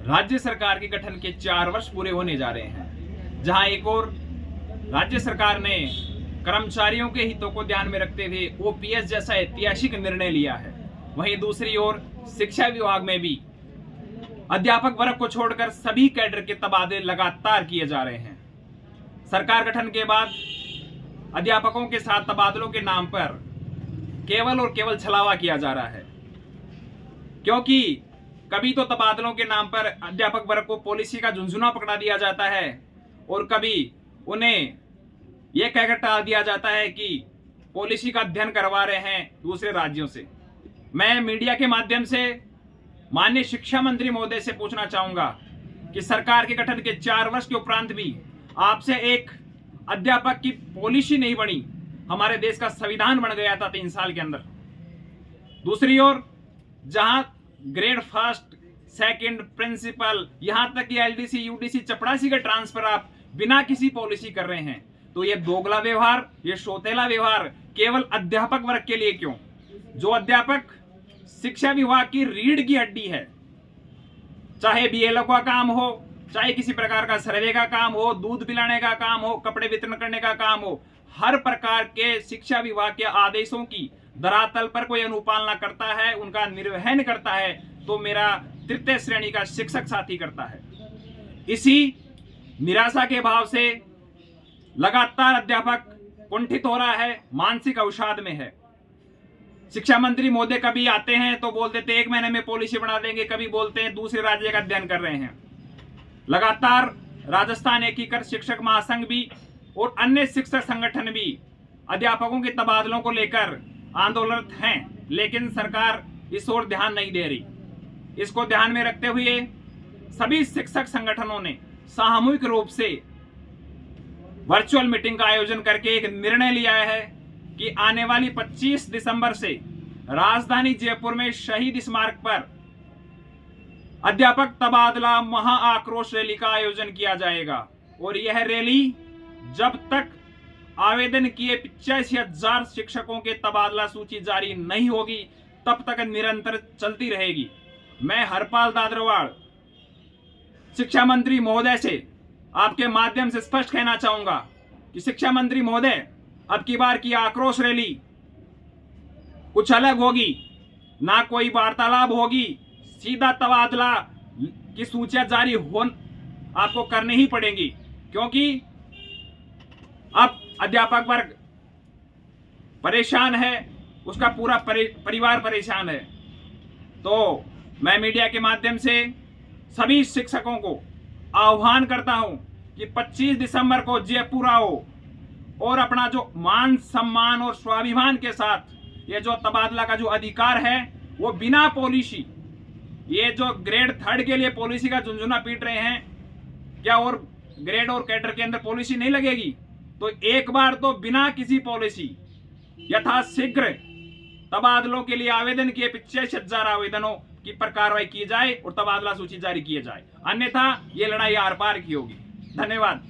राज्य सरकार के गठन के 4 वर्ष पूरे होने जा रहे हैं, जहां एक और राज्य सरकार ने कर्मचारियों के हितों को ध्यान में रखते हुए ओपीएस जैसा ऐतिहासिक निर्णय लिया है, वहीं दूसरी ओर शिक्षा विभाग में भी अध्यापक वर्ग को छोड़कर सभी कैडर के तबादले लगातार किए जा रहे हैं। सरकार गठन के बाद अध्यापकों के साथ तबादलों के नाम पर केवल और केवल छलावा किया जा रहा है, क्योंकि कभी तो तबादलों के नाम पर अध्यापक वर्ग को पॉलिसी का झुंझुना पकड़ा दिया जाता है और कभी उन्हें यह कहकर टाल दिया जाता है कि पॉलिसी का अध्ययन करवा रहे हैं दूसरे राज्यों से। मैं मीडिया के माध्यम से माननीय शिक्षा मंत्री महोदय से पूछना चाहूंगा कि सरकार के गठन के 4 वर्ष के उपरांत भी आपसे एक अध्यापक की पॉलिसी नहीं बनी। हमारे देश का संविधान बन गया था 3 साल के अंदर। दूसरी ओर जहां ग्रेड फर्स्ट सेकंड प्रिंसिपल यहां तक कि एलडीसी यूडीसी चपरासी का ट्रांसफर आप बिना किसी पॉलिसी कर रहे हैं, तो ये दोगला व्यवहार, ये सौतेला व्यवहार केवल अध्यापक वर्ग के लिए क्यों? जो अध्यापक शिक्षा विभाग की रीढ़ की हड्डी है, चाहे बीएलओ का काम हो, चाहे किसी प्रकार का सर्वे का काम हो, दूध पिलाने का काम हो, कपड़े वितरण करने का काम हो, हर प्रकार के शिक्षा विभाग के आदेशों की धरातल पर कोई अनुपालना करता है, उनका निर्वहन करता है, तो मेरा तृतीय श्रेणी का शिक्षक साथी करता है। इसी निराशा के भाव से लगातार अध्यापक कुंठित हो रहा है, मानसिक अवसाद में है। शिक्षा मंत्री महोदय कभी आते हैं तो बोल देते 1 महीने में पॉलिसी बना देंगे, कभी बोलते हैं दूसरे राज्य का अध्ययन कर रहे हैं। लगातार राजस्थान एकीकृत शिक्षक महासंघ भी और अन्य शिक्षक संगठन भी अध्यापकों के तबादलों को लेकर आंदोलनरत हैं, लेकिन सरकार इस ओर ध्यान नहीं दे रही। इसको ध्यान में रखते हुए सभी शिक्षक संगठनों ने सामूहिक रूप से वर्चुअल मीटिंग का आयोजन करके एक निर्णय लिया है कि आने वाली 25 दिसंबर से राजधानी जयपुर में शहीद स्मारक पर अध्यापक तबादला महा आक्रोश रैली का आयोजन किया जाएगा और यह रैली जब तक आवेदन किए 85,000 शिक्षकों के तबादला सूची जारी नहीं होगी तब तक निरंतर चलती रहेगी। मैं हरपाल दादरवाड़ शिक्षा मंत्री महोदय से आपके माध्यम से स्पष्ट कहना चाहूंगा कि शिक्षा मंत्री महोदय, अब की बार की आक्रोश रैली कुछ अलग होगी, ना कोई वार्तालाप होगी, सीधा तबादला की सूचियां जारी आपको करनी ही पड़ेंगी, क्योंकि अब अध्यापक वर्ग परेशान है, उसका पूरा परिवार परेशान है। तो मैं मीडिया के माध्यम से सभी शिक्षकों को आह्वान करता हूं कि 25 दिसंबर को जयपुर आओ और अपना जो मान सम्मान और स्वाभिमान के साथ ये जो तबादला का जो अधिकार है वो बिना पॉलिसी, ये जो ग्रेड 3 के लिए पॉलिसी का झुंझुना पीट रहे हैं, क्या और ग्रेड और कैडर के अंदर पॉलिसी नहीं लगेगी? तो एक बार तो बिना किसी पॉलिसी यथाशीघ्र तबादलों के लिए आवेदन किए 85,000 आवेदनों की पर कार्रवाई की जाए और तबादला सूची जारी किया जाए, अन्यथा ये लड़ाई आर पार की होगी। धन्यवाद।